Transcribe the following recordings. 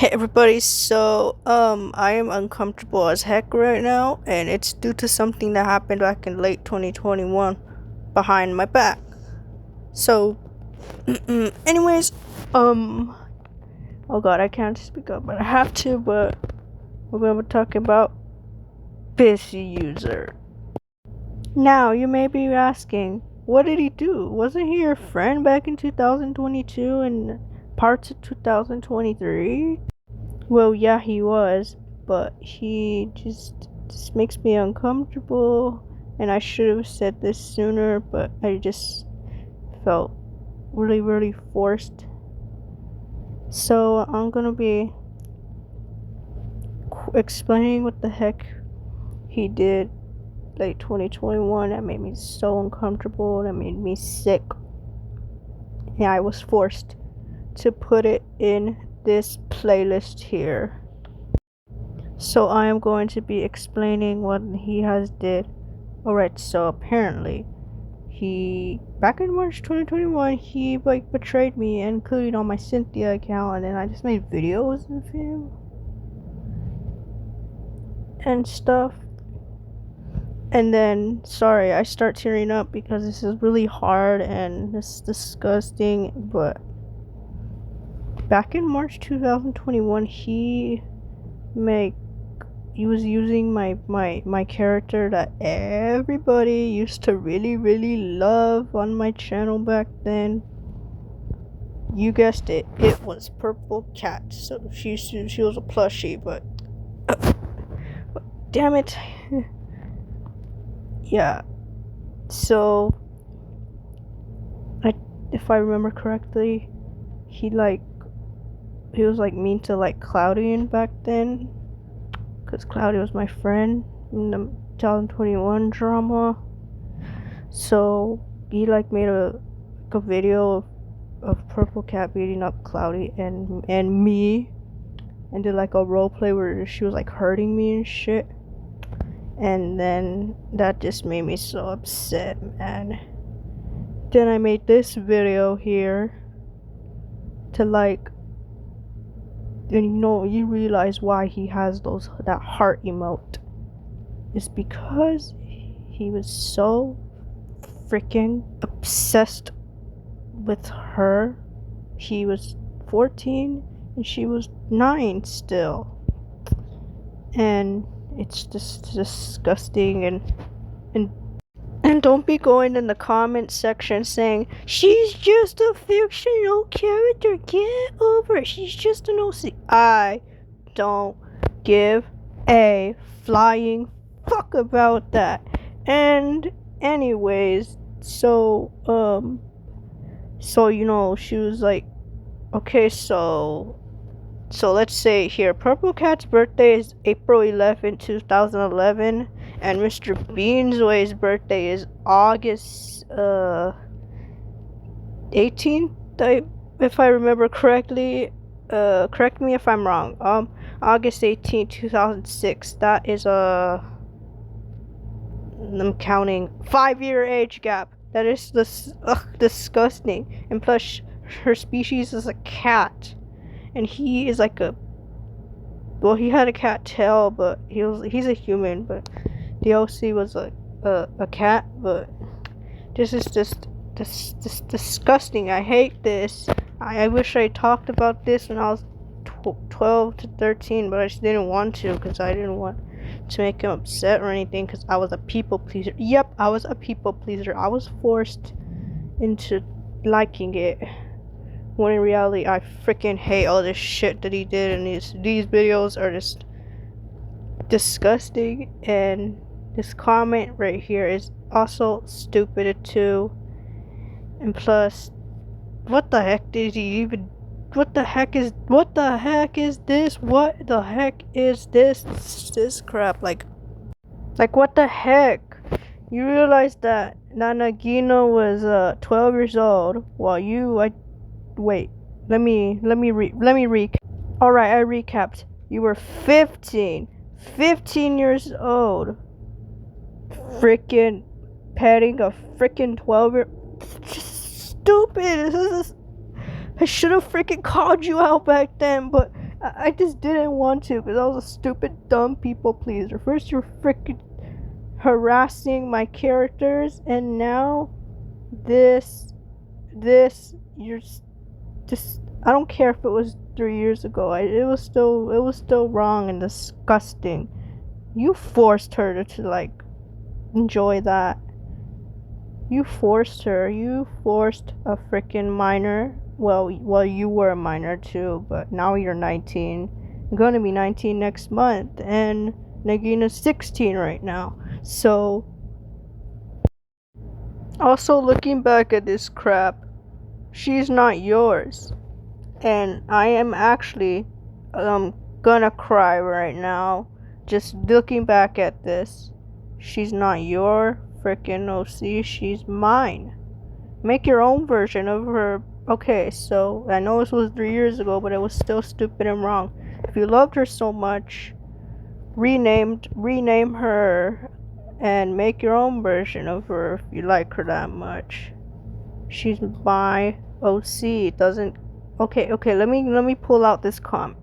Hey everybody, I am uncomfortable as heck right now, and it's due to something that happened back in late 2021 behind my back. So, anyways, oh god, I can't speak up, but I have to, but we're gonna be talking about Pissy User. Now, you may be asking, what did he do? Wasn't he your friend back in 2022 and parts of 2023? Well, yeah, he was, but he just makes me uncomfortable, and I should have said this sooner, but I just felt really forced. So I'm gonna be explaining what the heck he did late 2021 that made me so uncomfortable, that made me sick. And I was forced to put it in this playlist here. So I am going to be explaining what he has did. Alright, so apparently he back in March 2021 he betrayed me, including on my Cynthia account, and then I just made videos of him and stuff. And then sorry, I start tearing up because this is really hard and this is disgusting, but back in March 2021 he was using my character that everybody used to really love on my channel back then. You guessed it, it was Purple Cat. So she was a plushie, but damn it. Yeah. So if I remember correctly, he was mean to Cloudy back then, because Cloudy was my friend in the 2021 drama. So he made a video of Purple Cat beating up Cloudy and me, and did a role play where she was hurting me and shit. And then that just made me so upset, man. Then I made this video here to and you realize why he has that heart emote. It's because he was so freaking obsessed with her. He was 14 and she was 9 still, and it's just disgusting. And don't be going in the comment section saying she's just a fictional character, get over it, she's just an OC. I don't give a flying fuck about that. And anyways, so she was okay, so let's say here, Purple Cat's birthday is April 11th, 2011, and Mr. Beansway's birthday is August 18th, if I remember correctly. Correct me if I'm wrong. August 18th, 2006. That is I'm counting 5-year age gap. That is disgusting. And plus, her species is a cat, and he is he had a cat tail, but he's a human, but the OC was a cat. But this is just disgusting. I hate this. I wish I talked about this when I was 12 to 13, but I just didn't want to, because I didn't want to make him upset or anything, because I was a people pleaser. Yep, I was a people pleaser. I was forced into liking it, when in reality I freaking hate all this shit that he did, and these videos are just disgusting. And this comment right here is also stupid too. And plus, what the heck did he even what the heck is this? What the heck is this crap? What the heck? You realize that Nanagino was 12 years old, while wait, let me recap. Alright, I recapped. You were 15 years old, freaking petting a freaking 12-year. Stupid. I should have freaking called you out back then, but I just didn't want to because I was a stupid, dumb people pleaser. First, you're freaking harassing my characters, and now this, you're just. I don't care if it was 3 years ago. It was still wrong and disgusting. You forced her to like enjoy that. You forced her. You forced a freaking minor. Well, you were a minor too, but now you're 19. You're gonna be 19 next month, and Nagina's 16 right now. So, also looking back at this crap, she's not yours, and I am actually gonna cry right now just looking back at this. She's not your freaking OC, she's mine. Make your own version of her. Okay, so I know this was 3 years ago, but it was still stupid and wrong. If you loved her so much, rename her and make your own version of her if you like her that much. She's my OC. It doesn't. Okay. Let me pull out this comment.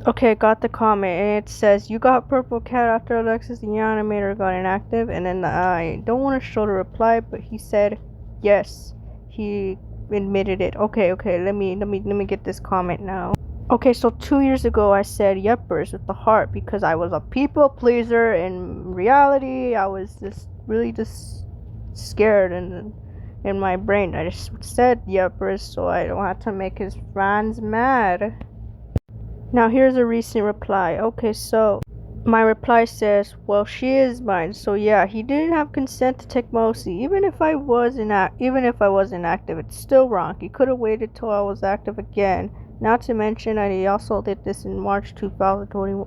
Okay, got the comment, and it says, you got Purple Cat after Alexis the Animator got inactive, and then I don't want to show the reply, but he said yes, he admitted it. Okay, let me get this comment now. Okay, so 2 years ago I said yuppers with the heart because I was a people pleaser. In reality, I was just really just scared, and in my brain I just said yuppers so I don't have to make his friends mad. Now here's a recent reply. Okay, so my reply says, well, she is mine. So yeah, he didn't have consent to take my OC. Even if I was inactive, it's still wrong. He could have waited till I was active again. Not to mention that he also did this in March 2021.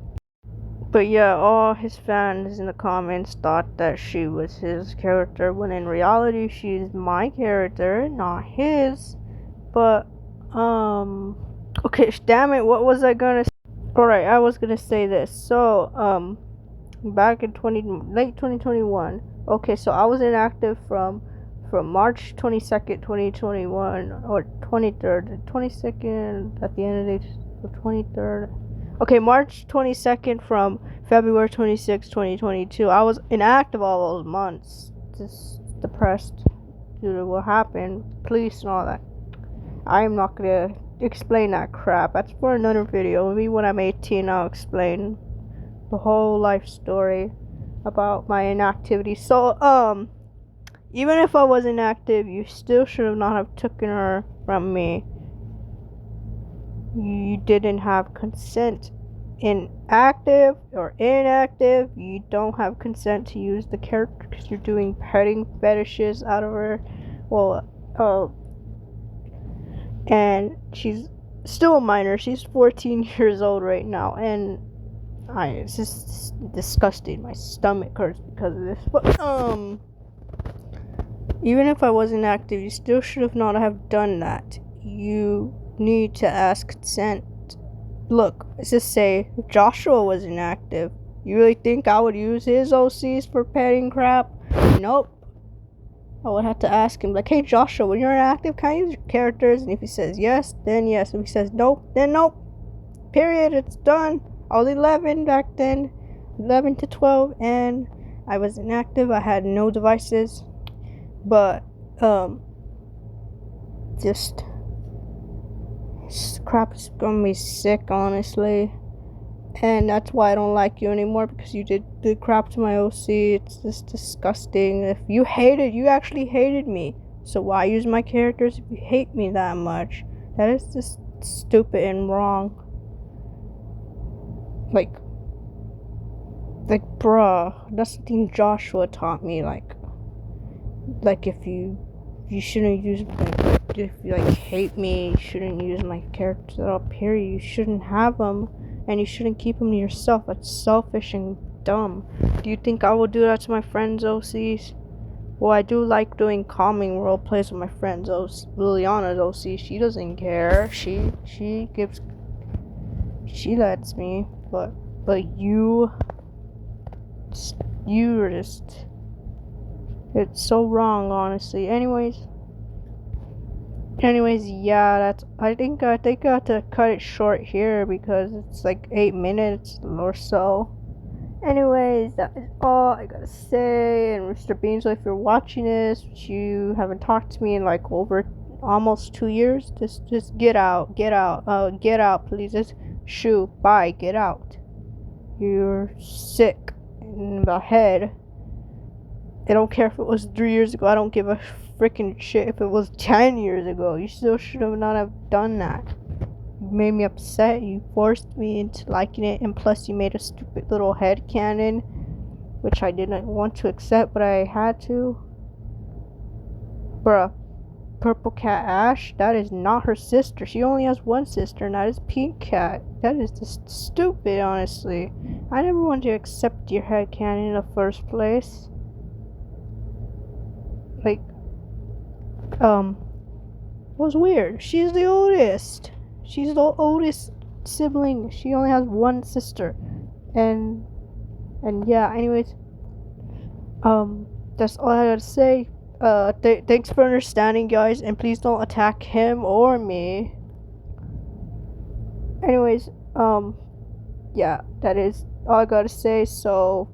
But yeah, all his fans in the comments thought that she was his character, when in reality she's my character, not his. But okay, damn it, what was I gonna say? Alright, I was gonna say this. So, back in late 2021. Okay, so I was inactive from March 22nd, 2021, or 23rd, 22nd, at the end of the 23rd. Okay, March 22nd from February 26th, 2022. I was inactive all those months. Just depressed due to what happened, police and all that. I am not gonna explain that crap. That's for another video. Maybe when I'm 18, I'll explain the whole life story about my inactivity. So, even if I was inactive, you still should not have taken her from me. You didn't have consent. Inactive or inactive, you don't have consent to use the character because you're doing petting fetishes out of her. Well, and she's still a minor. She's 14 years old right now, and it's just disgusting. My stomach hurts because of this. But even if I wasn't active, you still should have not have done that. You need to ask consent. Look, let's just say if Joshua was inactive, you really think I would use his OCs for petting crap? Nope. I would have to ask him, like, hey Joshua, when you're inactive, can I use your characters? And if he says yes, then yes. If he says nope, then nope. Period. It's done. I was 11 back then, 11 to 12, and I was inactive. I had no devices, but just crap is gonna be sick, honestly. And that's why I don't like you anymore, because you did crap to my OC. It's just disgusting. If you actually hated me. So why use my characters if you hate me that much? That is just stupid and wrong. Like bruh, that's the thing Joshua taught me. Like if you shouldn't use, like, if you hate me, you shouldn't use my characters up here. You shouldn't have them. And you shouldn't keep them to yourself. That's selfish and dumb. Do you think I would do that to my friends' OCs? Well, I do like doing calming role plays with my friends. Liliana's OC, she doesn't care. She lets me. But you're just, it's so wrong, honestly. Anyways, Anyways, yeah, I think I have to cut it short here because it's like 8 minutes or so. Anyways, that is all I gotta say. And Mr. Beansley, if you're watching this, you haven't talked to me in like over almost 2 years. Just get out, get out, please. Just shoo, bye, get out. You're sick in the head. I don't care if it was 3 years ago. I don't give a freaking shit if it was 10 years ago. You still should have not have done that. You made me upset. You forced me into liking it, and plus you made a stupid little head cannon, which I didn't want to accept, but I had to. Bruh, Purple Cat Ash, that is not her sister. She only has one sister, and that is Pink Cat. That is just stupid, honestly. I never wanted to accept your head cannon in the first place. Like, it was weird. She's the oldest. She's the oldest sibling. She only has one sister. And yeah, anyways, that's all I gotta say. Thanks for understanding, guys, and please don't attack him or me. Anyways, yeah, that is all I gotta say. So,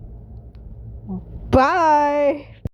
bye.